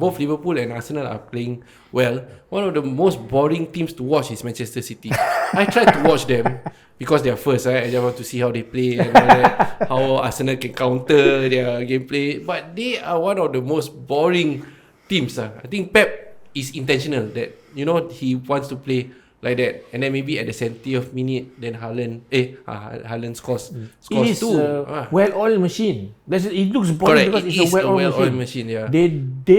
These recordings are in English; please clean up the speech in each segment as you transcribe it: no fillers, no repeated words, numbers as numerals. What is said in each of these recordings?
both Liverpool and Arsenal are playing well, one of the most boring teams to watch is Manchester City. I tried to watch them because they are first, right? I just want to see how they play and all that, how Arsenal can counter their gameplay. But they are one of the most boring teams. I think Pep is intentional that, you know, he wants to play like that, and then maybe at the 70th minute, then Haaland scores two. Well-oiled machine. It looks boring because it's a well-oiled machine. Yeah. They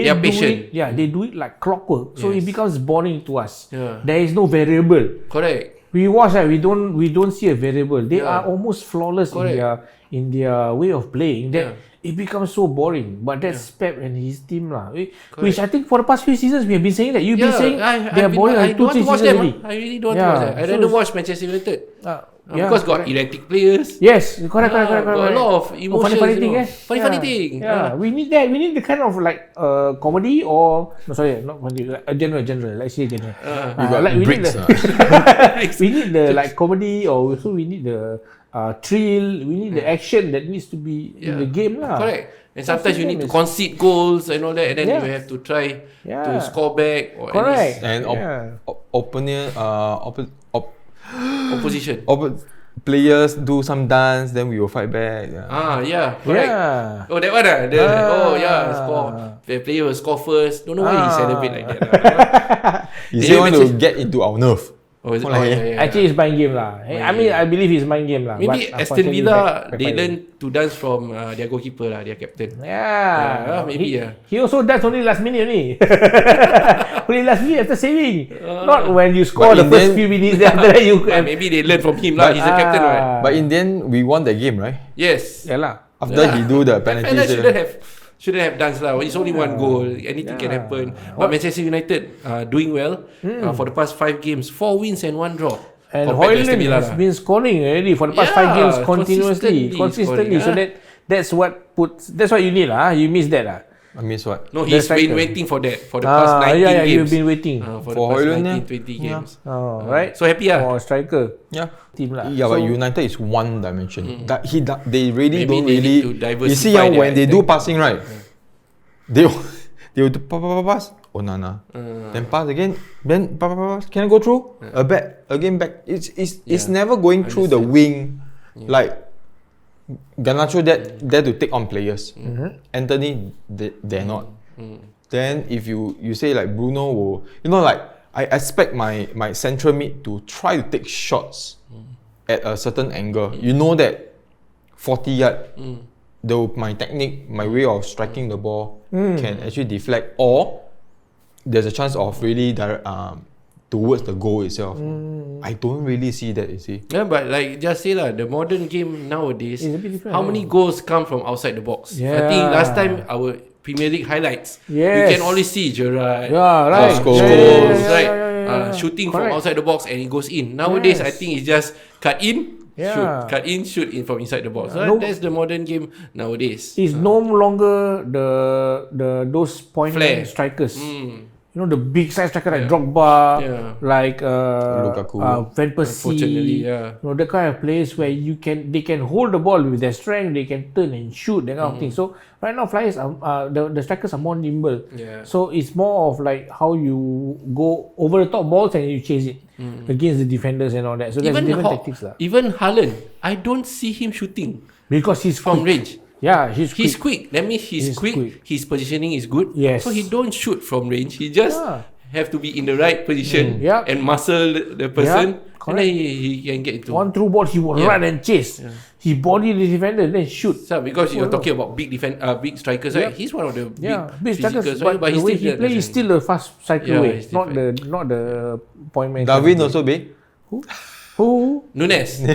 are do patient. They do it like clockwork, so it becomes boring to us. Yeah. There is no variable. Correct. We watch that, we don't see a variable. They are almost flawless in their way of playing. That it becomes so boring. But that's Pep and his team lah. Which I think for the past few seasons we have been saying that. You've been saying they are boring. I don't want to watch them. I really don't want to watch them. I rather watch Manchester United. Because got erratic players. Yes, correct. Got a lot of emotions. Funny thing, Funny thing. Yeah, we need that. We need the kind of like comedy or not comedy. General. Let's say general. We need the like comedy, or also we need the thrill. We need the action that needs to be in the game lah. Correct. And sometimes you need to concede goals and all that, and then you have to try to score back. Or correct. And opposition. Players do some dance, then we will fight back. Correct. Oh, that one score. The player will score first. Don't know why he celebrate like that. He still want to get into our nerve. Actually, it's mind game lah. I mean, I believe it's mind game lah. Maybe Aston Villa they learn to dance from their goalkeeper lah, their captain. Maybe. He also dance only last minute only. Only last minute after saving. Not when you score the first few minutes. After that you. Maybe they learn from him lah. He's the captain, right? But in the end, we won the game, right? Yes. Yeah lah. After he do the penalties. Shouldn't have done lah. It's only one goal. Anything can happen. But Manchester United doing well for the past 5 games. 4 wins and 1 draw. And Højlund has been scoring already for the past 5 games consistently. So that's what you need lah. You miss that lah. I miss what? No, he's been waiting for that for the past 19 games. You've been waiting for the past 19-20 games. Right. So happy lah. For striker. Team lah. Yeah, but United is one dimension. They really maybe don't they really. need to diversify. You see when they do passing, right? They will do pass. Oh Nana. Then pass again. Then pass. Can I go through? Again back. It's never going through the wing. Like Garnacho there to take on players. Anthony they're not. Then if you say like Bruno will, like I expect my central mid to try to take shots at a certain angle. You know that 40 yard, my technique, my way of striking the ball can actually deflect, or there's a chance of really direct towards the goal itself. I don't really see that, you see. Yeah, but like just say lah, the modern game nowadays, how many goals come from outside the box? I think last time our Premier League highlights, you can always see Gerrard, scores, shooting from outside the box and it goes in. Nowadays, I think it's just cut in, shoot in from inside the box. That's the modern game nowadays. It's no longer the those point strikers. The big size striker like Drogba, like Lukaku, Van Persie. The kind of players where they can hold the ball with their strength, they can turn and shoot, that kind of thing. So right now, Flyers the strikers are more nimble. So it's more of like how you go over the top balls and you chase it against the defenders and all that. So there's different tactics lah. Even Haaland, I don't see him shooting because he's from range. Yeah, he's quick. That means he's quick. His positioning is good. Yes. So he don't shoot from range. He just have to be in the right position and muscle the person. And then he can get into one through ball. He will run and chase. He body the defender then shoot. So because you're talking about big big strikers, right? He's one of the big strikers, but the way he plays is still the fast striker way, not the point man. Darwin also big. Who? Nunes.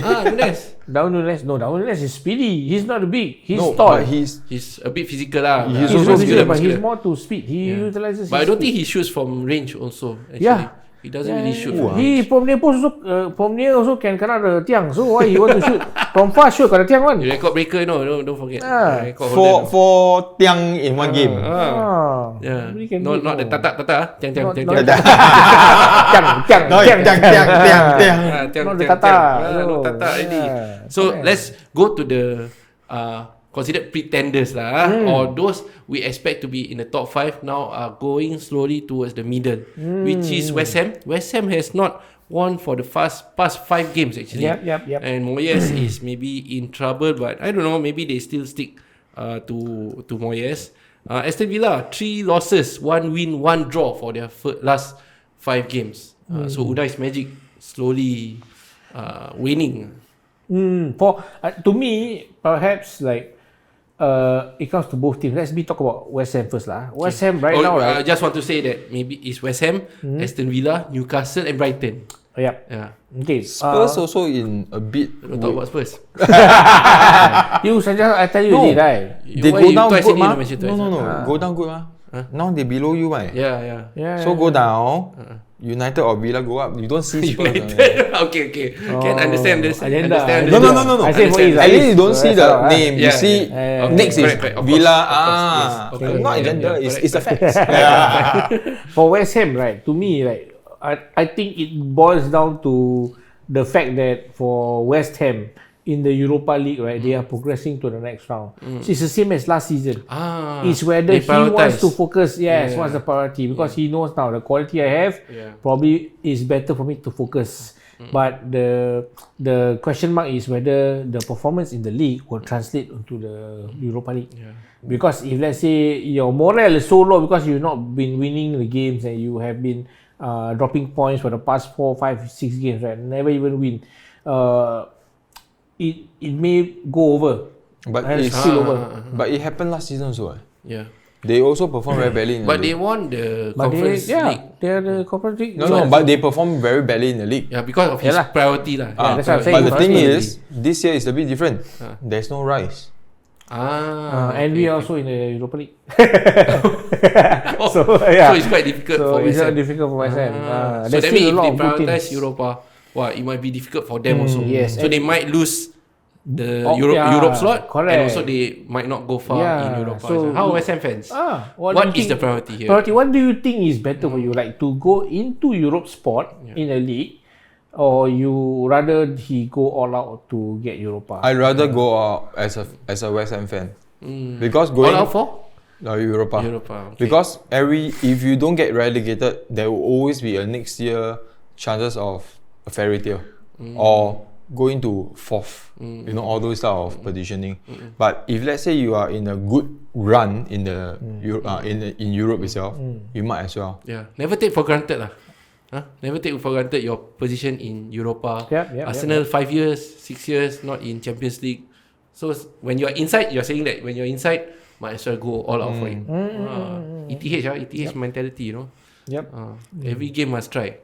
Darwin Nunes. No, Darwin Nunes is speedy. He's not big. He's tall. But he's a bit physical lah. He's also physical, but he's more to speed. He utilizes. But I don't think he shoots from range also. Actually. He doesn't really shoot. He from near also can kena the tiang. So why he want to shoot from far? Sure, kena tiang one. You record breaker, no, don't forget. For tiang in one game. Not the tata. Tiang. Not the tata. No tata already. So let's go to the considered pretenders lah, or those we expect to be in the top 5 now are going slowly towards the middle, which is West Ham. West Ham has not won for the past 5 games actually. Yep. And Moyes is maybe in trouble, but I don't know, maybe they still stick to Moyes. Aston Villa 3 losses, 1 win, 1 draw for their last 5 games. So Udai's magic slowly winning. For to me, perhaps like it comes to both teams. Let's talk about West Ham first lah. West Ham right now, right? I just want to say that maybe it's West Ham, Aston Villa, Newcastle, and Brighton. Yep. Yeah. Okay. Spurs also in a bit. Don't talk about Spurs. You saja, I tell you, No. right? They Why go you down twice good already, mah? you mentioned twice. No. Go down good mah? Now they below you mah? Yeah. So go down. United or Villa go up. You don't see Spurs. Okay. Can understand this. Agenda. Understand No. this. I say for Understand. you, At least you don't see the name. You Yeah, see yeah. next is Correct, of Villa. course, yes, of course. Not Yeah, agenda. yeah, It's a fact. For West Ham, right? To me, right, I think it boils down to the fact that for West Ham in the Europa League, right, they are progressing to the next round. So it's the same as last season. It's whether they he wants prioritize. to focus, what's the priority, because he knows now the quality I have probably is better for me to focus. But the question mark is whether the performance in the league will translate into the Europa League. Because if let's say your morale is so low because you've not been winning the games and you have been dropping points for the past 4, 5, 6 games, right? Never even win. It may go over. But And it's still over. But it happened last season also. Yeah. They also performed very badly in the But they league. won the But Conference League. they are the Conference League. No, but they performed very badly in the league. Yeah, because of his Yeah lah. priority lah. that's what I'm saying. But the thing Personally. is, this year is a bit different. There's no rise. And we are also in the Europa League. Oh, so so it's quite difficult for it's West Ham. difficult for West Ham. So There's that still means a if lot they of good prioritize teams. Europa, it might be difficult for them also. yes. So they might lose the yeah, Europe slot, correct. and also they might not go far in Europa. so How West Ham fans? what What do you is the think- priority here? Priority. What do you think is better for you? Like to go into Europe spot in a league, or you rather he go all out to get Europa? I'd rather go out as a West Ham fan. Because All going out for Europa. Europa. Okay. Because if you don't get relegated, there will always be a next year chances of a fairy tale or going to fourth. You know, all those type of positioning. But if let's say you are in a good run in the in Europe itself, you might as well. Yeah, never take for granted lah. Never take for granted your position in Europa. Arsenal 5 years, 6 years not in Champions League. So when you're inside, you're saying that when you're inside, might as well go all out for it. ETH mentality, you know. Every game must try.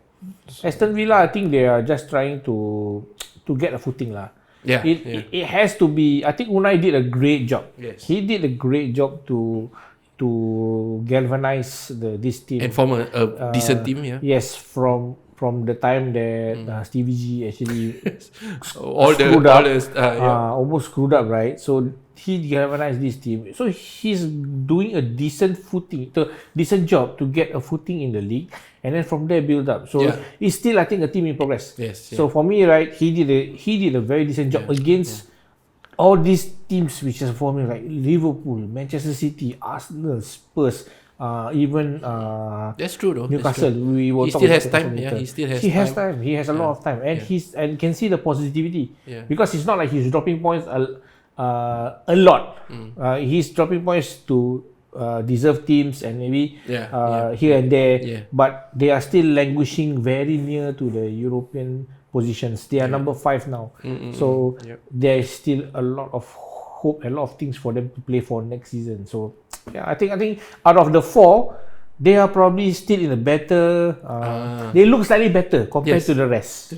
Aston Villa, I think they are just trying to get a footing lah. It has to be. I think Unai did a great job. Yes. He did a great job to galvanize this team And form a decent team, yeah. Yes, from the time that Stevie G actually almost screwed up, right? So he galvanized this team. So he's doing a decent job to get a footing in the league, and then from there build up. So it's still, I think, a team in progress. So for me, right, he did a very decent job against all these teams which are forming like Liverpool, Manchester City, Arsenal, Spurs. Even that's true though. Newcastle. We will He talk still about has time. Newcastle Yeah, later. he still has He has time. time. He has a lot of time, and and can see the positivity. Because it's not like he's dropping points a lot. He's dropping points to deserve teams and maybe here and there. But they are still languishing very near to the European positions. They are number 5 now. So there is still a lot of hope, a lot of things for them to play for next season. So I think out of the 4, they are probably still in a better. They look slightly better compared to the rest.